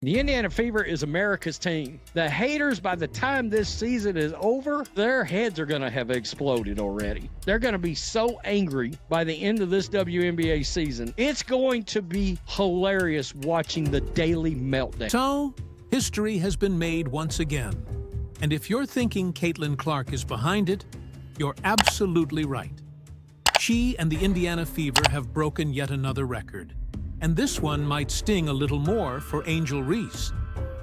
The Indiana Fever is America's team. The haters, by the time this season is over, their heads are going to have exploded already. They're going to be so angry by the end of this WNBA season. It's going to be hilarious watching the daily meltdown. So, history has been made once again. And if you're thinking Caitlin Clark is behind it, you're absolutely right. She and the Indiana Fever have broken yet another record. And this one might sting a little more for Angel Reese.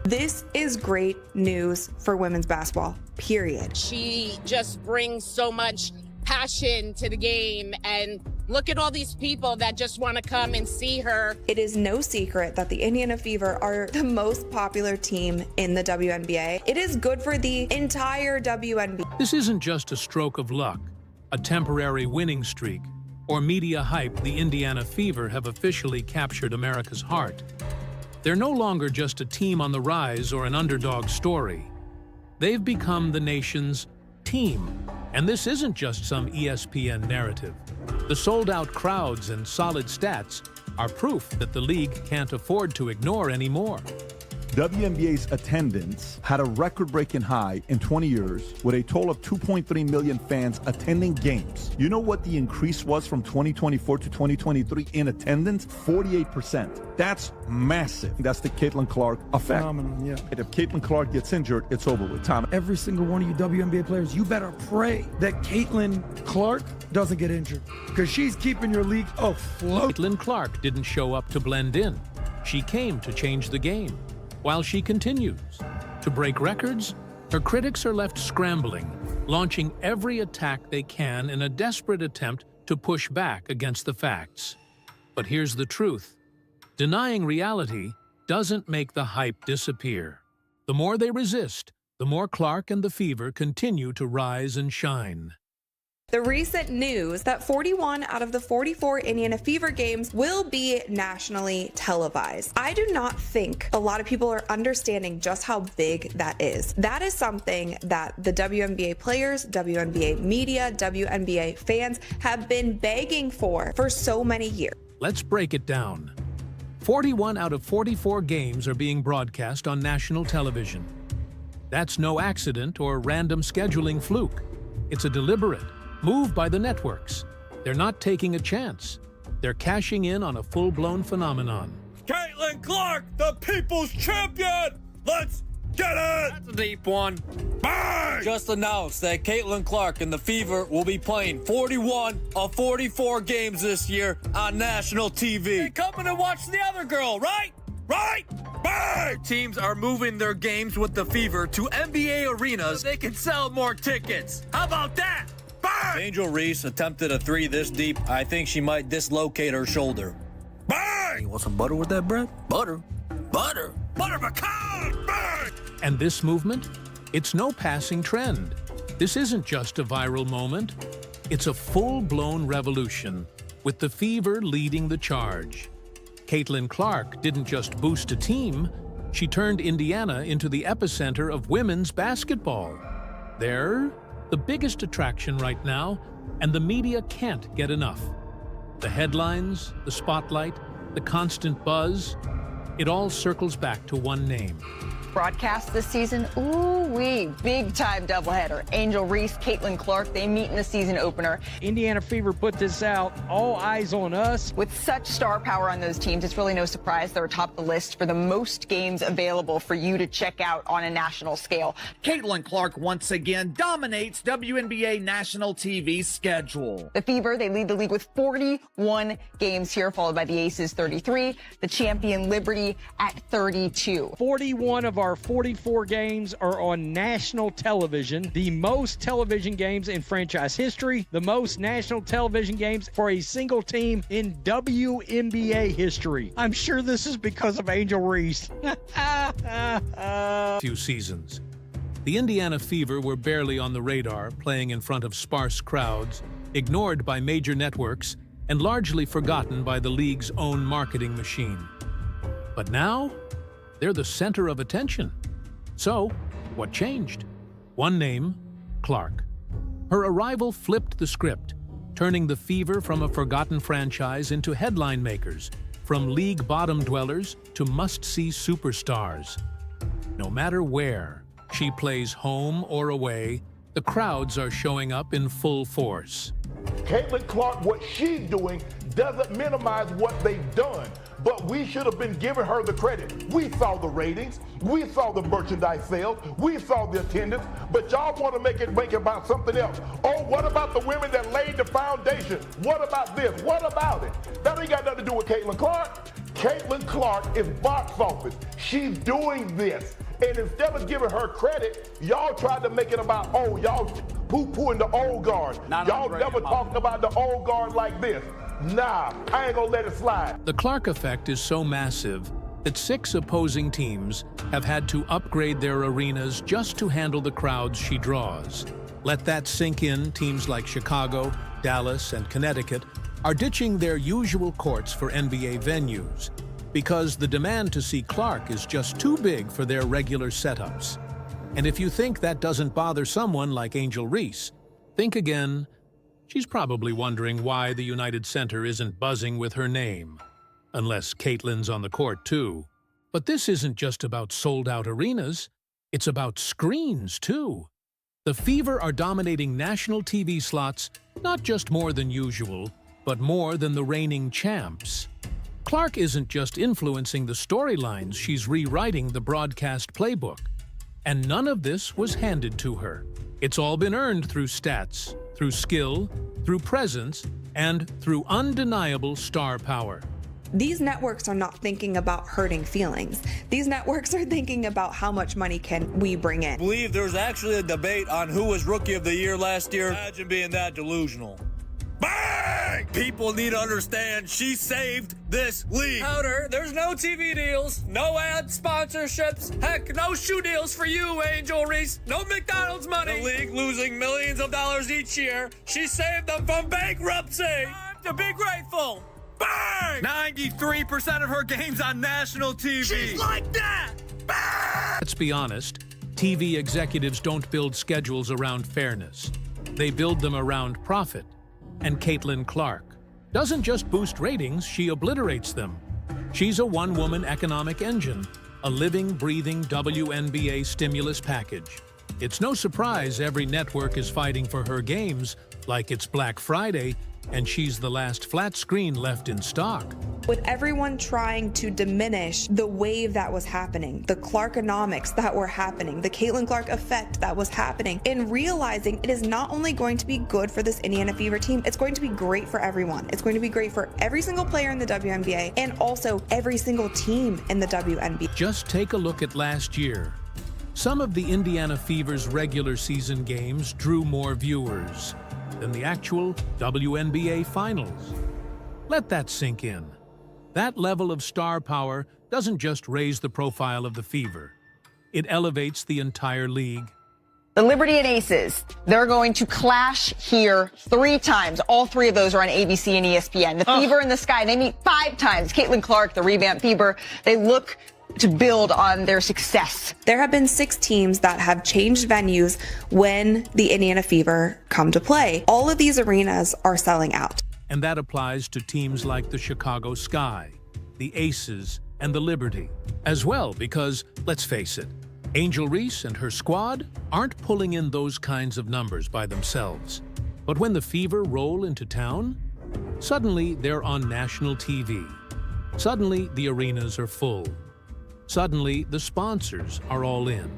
This is great news for women's basketball, period. She just brings so much passion to the game, and look at all these people that just want to come and see her. It is no secret that the Indiana Fever are the most popular team in the WNBA. It is good for the entire WNBA. This isn't just a stroke of luck, a temporary winning streak, or media hype. The Indiana Fever have officially captured America's heart. They're no longer just a team on the rise or an underdog story. They've become the nation's team. And this isn't just some ESPN narrative. The sold-out crowds and solid stats are proof that the league can't afford to ignore anymore. WNBA's attendance had a record-breaking high in 20 years with a total of 2.3 million fans attending games. You know what the increase was from 2024 to 2023 in attendance? 48%. That's massive. That's the Caitlin Clark effect. Phenomenal, yeah. If Caitlin Clark gets injured, it's over with. Tom. Every single one of you WNBA players, you better pray that Caitlin Clark doesn't get injured, because she's keeping your league afloat. Caitlin Clark didn't show up to blend in. She came to change the game. While she continues to break records, her critics are left scrambling, launching every attack they can in a desperate attempt to push back against the facts. But here's the truth. Denying reality doesn't make the hype disappear. The more they resist, the more Clark and the Fever continue to rise and shine. The recent news that 41 out of the 44 Indiana Fever games will be nationally televised. I do not think a lot of people are understanding just how big that is. That is something that the WNBA players, WNBA media, WNBA fans have been begging for so many years. Let's break it down. 41 out of 44 games are being broadcast on national television. That's no accident or random scheduling fluke. It's a deliberate move by the networks. They're not taking a chance. They're cashing in on a full-blown phenomenon. Caitlin Clark, the people's champion! Let's get it! That's a deep one. Bang! Just announced that Caitlin Clark and the Fever will be playing 41 of 44 games this year on national TV. Hey, coming to watch the other girl, right? Right? Bang! Teams are moving their games with the Fever to NBA arenas. They can sell more tickets. How about that? Bang! Angel Reese attempted a three this deep. I think she might dislocate her shoulder. Bang! You want some butter with that bread? Butter. Butter. Butter pecan! Bang! And this movement? It's no passing trend. This isn't just a viral moment. It's a full-blown revolution, with the Fever leading the charge. Caitlin Clark didn't just boost a team, she turned Indiana into the epicenter of women's basketball. They're the biggest attraction right now, and the media can't get enough. The headlines, the spotlight, the constant buzz, it all circles back to one name. Broadcast this season, ooh-wee, big-time doubleheader. Angel Reese, Caitlin Clark, they meet in the season opener. Indiana Fever put this out, all eyes on us. With such star power on those teams, it's really no surprise they're atop the list for the most games available for you to check out on a national scale. Caitlin Clark once again dominates WNBA national TV schedule. The Fever, they lead the league with 41 games here, followed by the Aces 33, the champion Liberty at 32. 41 of our 44 games are on national television, the most television games in franchise history, the most national television games for a single team in WNBA history. I'm sure this is because of Angel Reese. Few seasons. The Indiana Fever were barely on the radar, playing in front of sparse crowds, ignored by major networks, and largely forgotten by the league's own marketing machine. But now, they're the center of attention. So, what changed? One name, Clark. Her arrival flipped the script, turning the Fever from a forgotten franchise into headline makers, from league bottom dwellers to must-see superstars. No matter where, she plays home or away, the crowds are showing up in full force. Caitlin Clark, what she's doing doesn't minimize what they've done, but we should have been giving her the credit. We saw the ratings, we saw the merchandise sales, we saw the attendance, but y'all want to make it about something else. Oh, what about the women that laid the foundation? What about this? What about it? That ain't got nothing to do with Caitlin Clark. Caitlin Clark is box office. She's doing this. And instead of giving her credit, y'all tried to make it about, oh, y'all poo-pooing the old guard. Y'all never talked about the old guard like this. Nah, I ain't gonna let it slide. The Clark effect is so massive that 6 opposing teams have had to upgrade their arenas just to handle the crowds she draws. Let that sink in. Teams like Chicago, Dallas, and Connecticut are ditching their usual courts for NBA venues because the demand to see Clark is just too big for their regular setups. And if you think that doesn't bother someone like Angel Reese, think again. She's probably wondering why the United Center isn't buzzing with her name. Unless Caitlin's on the court, too. But this isn't just about sold-out arenas. It's about screens, too. The Fever are dominating national TV slots, not just more than usual, but more than the reigning champs. Clark isn't just influencing the storylines, she's rewriting the broadcast playbook. And none of this was handed to her. It's all been earned through stats, through skill, through presence, and through undeniable star power. These networks are not thinking about hurting feelings. These networks are thinking about how much money can we bring in. I believe there's actually a debate on who was Rookie of the Year last year. Imagine being that delusional. Bang! People need to understand she saved this league. Powder, there's no TV deals, no ad sponsorships, heck, no shoe deals for you, Angel Reese, no McDonald's money. The league losing millions of dollars each year. She saved them from bankruptcy. Time to be grateful. Bang! 93% of her games on national TV. She's like that. Bang! Let's be honest, TV executives don't build schedules around fairness. They build them around profit. And Caitlin Clark doesn't just boost ratings, she obliterates them. She's a one-woman economic engine, a living, breathing WNBA stimulus package. It's no surprise every network is fighting for her games like it's Black Friday and she's the last flat screen left in stock. With everyone trying to diminish the wave that was happening, the Clarkonomics that were happening, the Caitlin Clark effect that was happening, and realizing it is not only going to be good for this Indiana Fever team, it's going to be great for everyone. It's going to be great for every single player in the WNBA and also every single team in the WNBA. Just take a look at last year. Some of the Indiana Fever's regular season games drew more viewers than the actual WNBA finals. Let that sink in. That level of star power doesn't just raise the profile of the Fever. It elevates the entire league. The Liberty and Aces, they're going to clash here 3 times. All 3 of those are on ABC and ESPN. The Fever and the Sky, they meet 5 times. Caitlin Clark, the revamped Fever, they look to build on their success. There have been 6 teams that have changed venues when the Indiana Fever come to play. All of these arenas are selling out. And that applies to teams like the Chicago Sky, the Aces, and the Liberty as well, because, let's face it, Angel Reese and her squad aren't pulling in those kinds of numbers by themselves. But when the Fever roll into town, suddenly they're on national TV. Suddenly the arenas are full. Suddenly the sponsors are all in.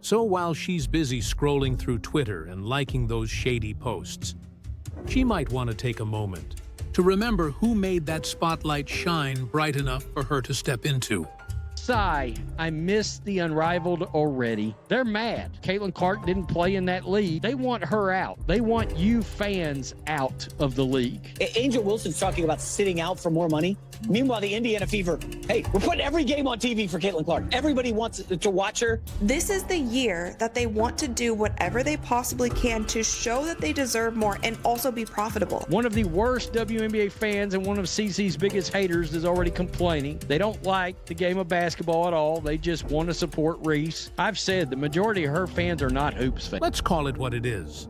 So while she's busy scrolling through Twitter and liking those shady posts, she might want to take a moment to remember who made that spotlight shine bright enough for her to step into. Sigh, I miss the unrivaled already. They're mad. Caitlin Clark didn't play in that league. They want her out. They want you fans out of the league. Angel Wilson's talking about sitting out for more money. Meanwhile, the Indiana Fever, hey, we're putting every game on TV for Caitlin Clark. Everybody wants to watch her. This is the year that they want to do whatever they possibly can to show that they deserve more and also be profitable. One of the worst WNBA fans and one of CC's biggest haters is already complaining. They don't like the game of basketball at all. They just want to support Reese. I've said the majority of her fans are not hoops fans. Let's call it what it is.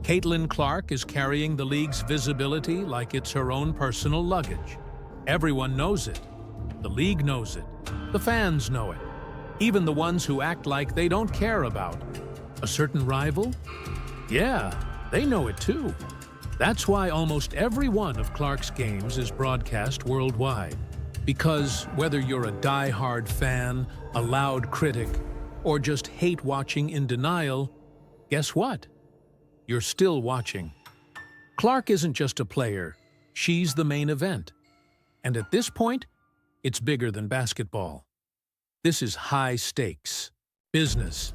Caitlin Clark is carrying the league's visibility like it's her own personal luggage. Everyone knows it. The league knows it. The fans know it. Even the ones who act like they don't care about a certain rival? Yeah, they know it too. That's why almost every one of Clark's games is broadcast worldwide. Because whether you're a die-hard fan, a loud critic, or just hate watching in denial, guess what? You're still watching. Clark isn't just a player, she's the main event. And at this point, it's bigger than basketball. This is high stakes. Business.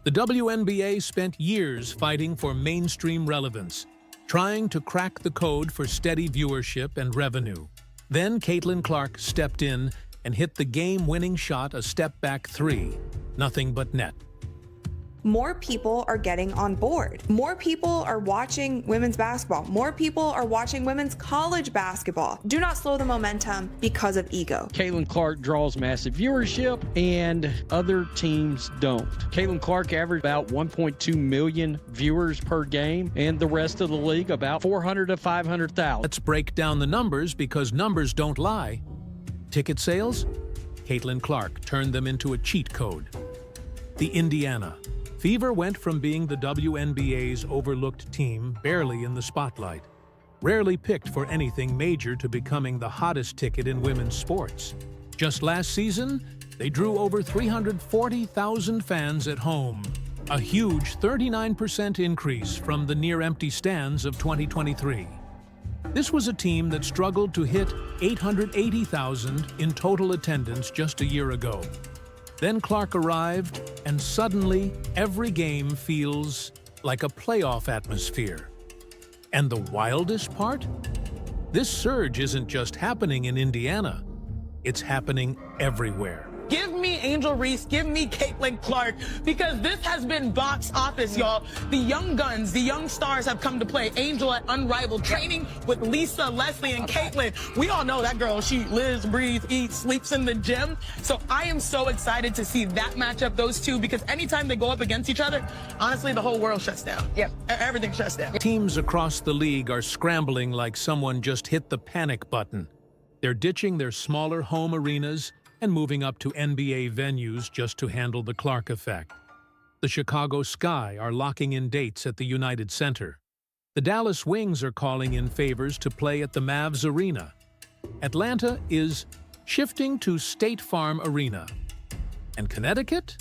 The WNBA spent years fighting for mainstream relevance, trying to crack the code for steady viewership and revenue. Then Caitlin Clark stepped in and hit the game-winning shot a step-back three. Nothing but net. More people are getting on board. More people are watching women's basketball. More people are watching women's college basketball. Do not slow the momentum because of ego. Caitlin Clark draws massive viewership and other teams don't. Caitlin Clark averaged about 1.2 million viewers per game, and the rest of the league about 400 to 500,000. Let's break down the numbers because numbers don't lie. Ticket sales? Caitlin Clark turned them into a cheat code. The Indiana Fever went from being the WNBA's overlooked team, barely in the spotlight, rarely picked for anything major, to becoming the hottest ticket in women's sports. Just last season, they drew over 340,000 fans at home, a huge 39% increase from the near-empty stands of 2023. This was a team that struggled to hit 880,000 in total attendance just a year ago. Then Clark arrived, and suddenly every game feels like a playoff atmosphere. And the wildest part? This surge isn't just happening in Indiana. It's happening everywhere. Give me Angel Reese, give me Caitlin Clark, because this has been box office, y'all. The young guns, the young stars have come to play. Angel at Unrivaled, training with Lisa, Leslie, and Caitlin. We all know that girl. She lives, breathes, eats, sleeps in the gym. So I am so excited to see that matchup, those two, because anytime they go up against each other, honestly, the whole world shuts down. Yep. Everything shuts down. Teams across the league are scrambling like someone just hit the panic button. They're ditching their smaller home arenas and moving up to NBA venues just to handle the Clark effect. The Chicago Sky are locking in dates at the United Center. The Dallas Wings are calling in favors to play at the Mavs Arena. Atlanta is shifting to State Farm Arena. And Connecticut?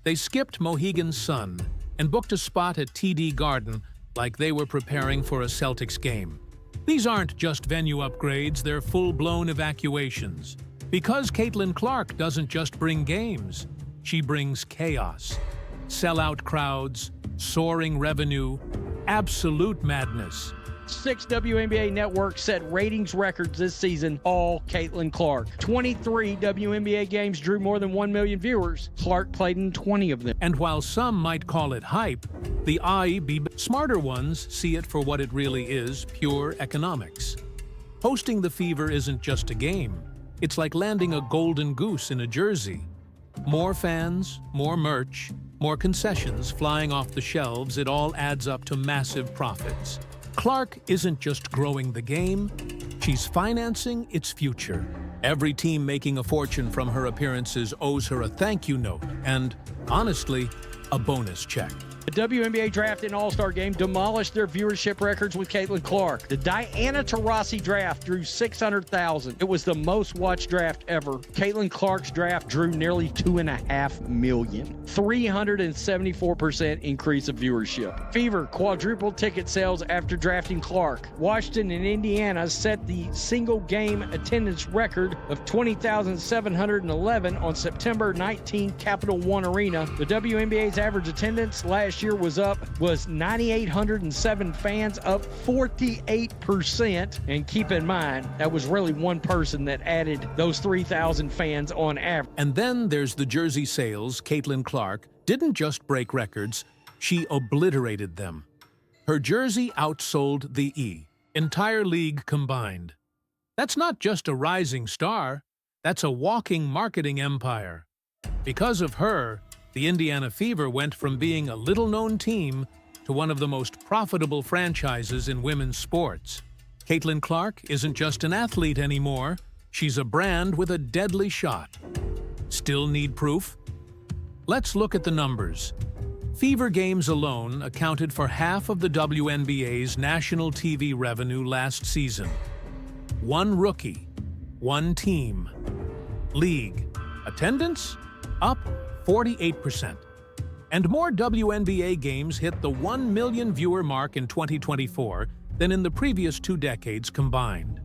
They skipped Mohegan Sun and booked a spot at TD Garden like they were preparing for a Celtics game. These aren't just venue upgrades, they're full-blown evacuations. Because Caitlin Clark doesn't just bring games, she brings chaos. Sellout crowds, soaring revenue, absolute madness. 6 WNBA networks set ratings records this season, all Caitlin Clark. 23 WNBA games drew more than 1 million viewers. Clark played in 20 of them. And while some might call it hype, the smarter ones see it for what it really is, pure economics. Hosting the Fever isn't just a game. It's like landing a golden goose in a jersey. More fans, more merch, more concessions flying off the shelves, it all adds up to massive profits. Clark isn't just growing the game, she's financing its future. Every team making a fortune from her appearances owes her a thank you note and, honestly, a bonus check. The WNBA Draft and All-Star Game demolished their viewership records with Caitlin Clark. The Diana Taurasi draft drew 600,000. It was the most watched draft ever. Caitlin Clark's draft drew nearly 2.5 million. 374% increase of viewership. Fever quadrupled ticket sales after drafting Clark. Washington and Indiana set the single game attendance record of 20,711 on September 19 Capital One Arena. The WNBA's average attendance last year was 9,807 fans, up 48%. And keep in mind, that was really one person that added those 3,000 fans on average. And then there's the jersey sales. Caitlin Clark didn't just break records, she obliterated them. Her jersey outsold the entire league combined. That's not just a rising star, that's a walking marketing empire. Because of her, the Indiana Fever went from being a little-known team to one of the most profitable franchises in women's sports. Caitlin Clark isn't just an athlete anymore, She's a brand with a deadly shot. Still need proof? Let's look at the numbers. Fever games alone accounted for half of the WNBA's national TV revenue last season. One rookie, one team. League. Attendance? Up 48%. And more WNBA games hit the 1 million viewer mark in 2024 than in the previous 2 decades combined.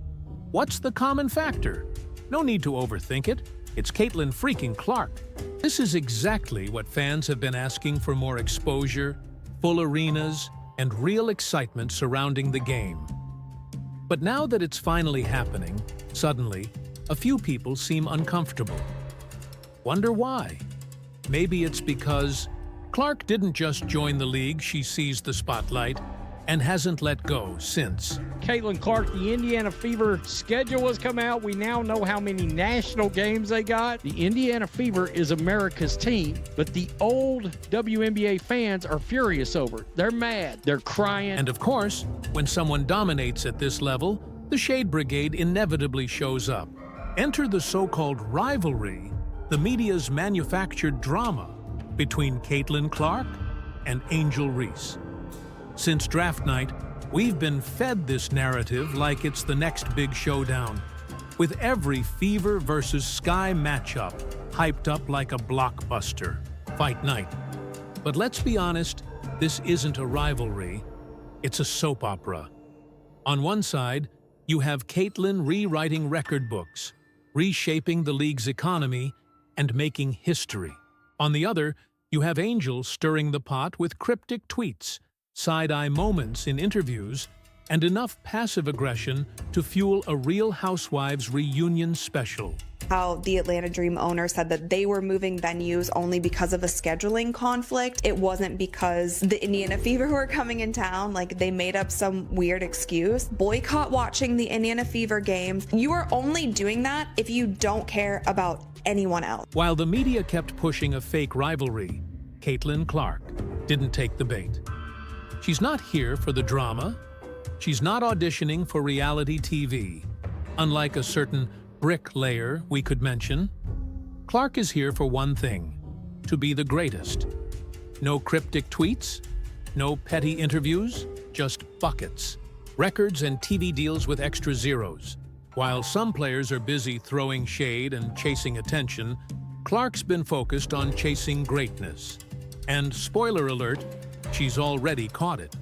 What's the common factor? No need to overthink it. It's Caitlin freaking Clark. This is exactly what fans have been asking for: more exposure, full arenas, and real excitement surrounding the game. But now that it's finally happening, suddenly, a few people seem uncomfortable. Wonder why? Maybe it's because Clark didn't just join the league, she seized the spotlight, and hasn't let go since. Caitlin Clark, the Indiana Fever schedule has come out. We now know how many national games they got. The Indiana Fever is America's team, but the old WNBA fans are furious over it. They're mad. They're crying. And of course, when someone dominates at this level, the Shade Brigade inevitably shows up. Enter the so-called rivalry, the media's manufactured drama between Caitlin Clark and Angel Reese. Since draft night, we've been fed this narrative like it's the next big showdown, with every Fever versus Sky matchup hyped up like a blockbuster, fight night. But let's be honest, this isn't a rivalry, it's a soap opera. On one side, you have Caitlin rewriting record books, reshaping the league's economy, and making history. On the other, you have Angel stirring the pot with cryptic tweets, side-eye moments in interviews, and enough passive aggression to fuel a Real Housewives reunion special. How the Atlanta Dream owner said that they were moving venues only because of a scheduling conflict. It wasn't because the Indiana Fever were coming in town. Like, they made up some weird excuse. Boycott watching the Indiana Fever games. You are only doing that if you don't care about anyone else. While the media kept pushing a fake rivalry, Caitlin Clark didn't take the bait. She's not here for the drama. She's not auditioning for reality TV. Unlike a certain bricklayer we could mention, Clark is here for one thing: to be the greatest. No cryptic tweets, no petty interviews, just buckets, records and TV deals with extra zeros. While some players are busy throwing shade and chasing attention, Clark's been focused on chasing greatness. And spoiler alert, she's already caught it.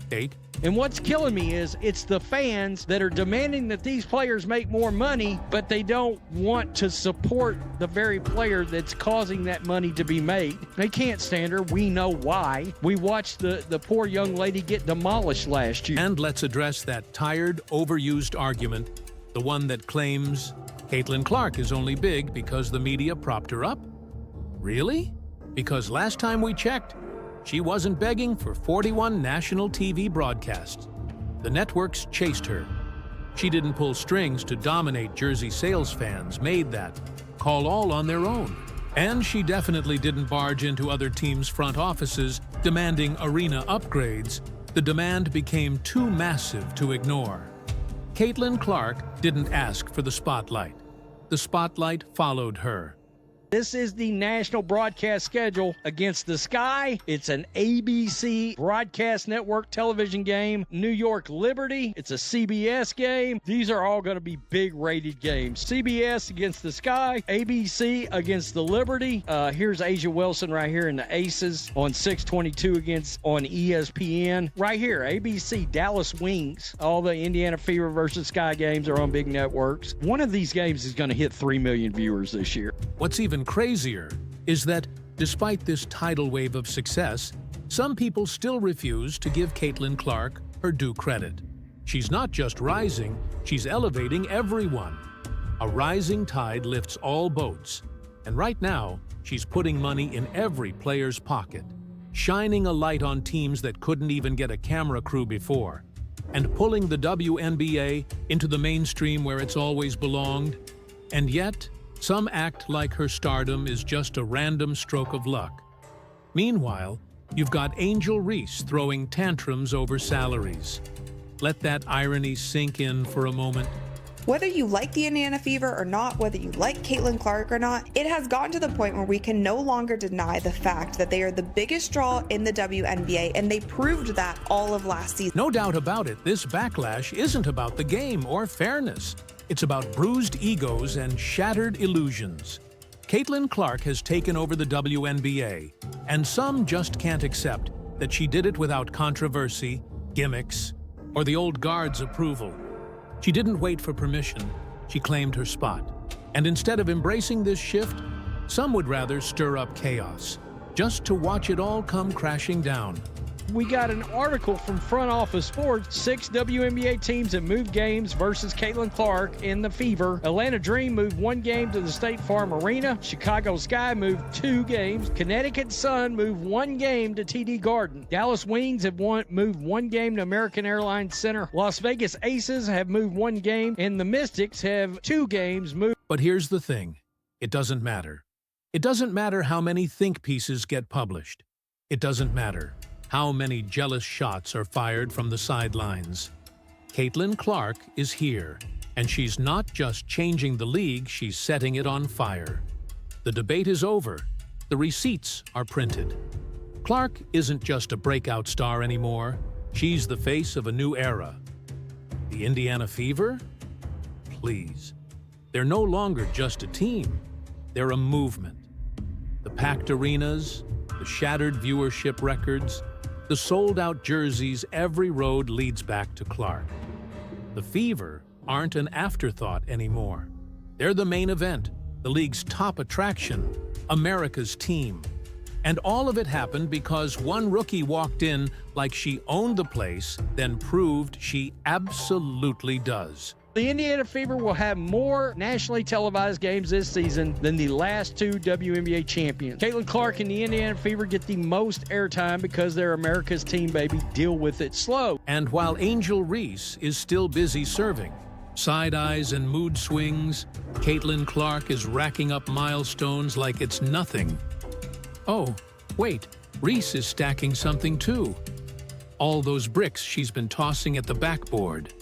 Kate? And what's killing me is it's the fans that are demanding that these players make more money, but they don't want to support the very player that's causing that money to be made. They can't stand her. We know why. We watched the poor young lady get demolished last year. And let's address that tired, overused argument, the one that claims Caitlin Clark is only big because the media propped her up. Really? Because last time we checked, she wasn't begging for 41 national TV broadcasts. The networks chased her. She didn't pull strings to dominate Jersey sales fans, made that call all on their own. And she definitely didn't barge into other teams' front offices demanding arena upgrades. The demand became too massive to ignore. Caitlin Clark didn't ask for the spotlight. The spotlight followed her. This is the national broadcast schedule against the Sky. It's an ABC broadcast network television game. New York Liberty, it's a CBS game. These are all going to be big rated games. CBS against the Sky, ABC against the Liberty. Here's Asia Wilson right here in the Aces on 622 on ESPN. Right here, ABC, Dallas Wings. All the Indiana Fever versus Sky games are on big networks. One of these games is going to hit 3 million viewers this year. What's even crazier is that, despite this tidal wave of success, some people still refuse to give Caitlin Clark her due credit. She's not just rising, she's elevating everyone. A rising tide lifts all boats, and right now, she's putting money in every player's pocket, shining a light on teams that couldn't even get a camera crew before, and pulling the WNBA into the mainstream where it's always belonged. And yet, some act like her stardom is just a random stroke of luck. Meanwhile, you've got Angel Reese throwing tantrums over salaries. Let that irony sink in for a moment. Whether you like the Indiana Fever or not, whether you like Caitlin Clark or not, it has gotten to the point where we can no longer deny the fact that they are the biggest draw in the WNBA, and they proved that all of last season. No doubt about it, this backlash isn't about the game or fairness. It's about bruised egos and shattered illusions. Caitlin Clark has taken over the WNBA, and some just can't accept that she did it without controversy, gimmicks, or the old guard's approval. She didn't wait for permission, she claimed her spot. And instead of embracing this shift, some would rather stir up chaos, just to watch it all come crashing down. We got an article from Front Office Sports. 6 WNBA teams have moved games versus Caitlin Clark in the Fever. Atlanta Dream moved 1 game to the State Farm Arena. Chicago Sky moved 2 games. Connecticut Sun moved 1 game to TD Garden. Dallas Wings have moved 1 game to American Airlines Center. Las Vegas Aces have moved 1 game, and the Mystics have 2 games moved. But here's the thing. It doesn't matter. It doesn't matter how many think pieces get published. It doesn't matter how many jealous shots are fired from the sidelines. Caitlin Clark is here, and she's not just changing the league, she's setting it on fire. The debate is over. The receipts are printed. Clark isn't just a breakout star anymore. She's the face of a new era. The Indiana Fever? Please. They're no longer just a team. They're a movement. The packed arenas, the shattered viewership records, the sold-out jerseys, every road leads back to Clark. The Fever aren't an afterthought anymore. They're the main event, the league's top attraction, America's team. And all of it happened because one rookie walked in like she owned the place, then proved she absolutely does. The Indiana Fever will have more nationally televised games this season than the last 2 WNBA champions. Caitlin Clark and the Indiana Fever get the most airtime because they're America's team, baby. Deal with it slow. And while Angel Reese is still busy serving, side eyes and mood swings, Caitlin Clark is racking up milestones like it's nothing. Oh, wait, Reese is stacking something too. All those bricks she's been tossing at the backboard.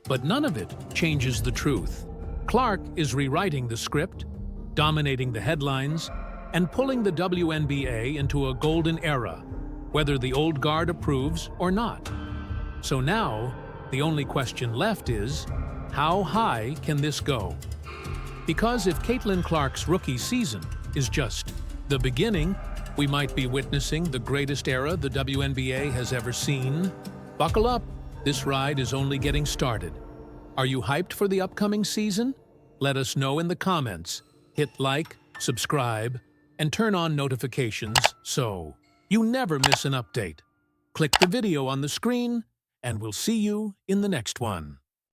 But none of it changes the truth. Clark is rewriting the script, dominating the headlines, and pulling the WNBA into a golden era, whether the old guard approves or not. So now, the only question left is, how high can this go? Because if Caitlin Clark's rookie season is just the beginning, we might be witnessing the greatest era the WNBA has ever seen. Buckle up. This ride is only getting started. Are you hyped for the upcoming season? Let us know in the comments. Hit like, subscribe, and turn on notifications so you never miss an update. Click the video on the screen, and we'll see you in the next one.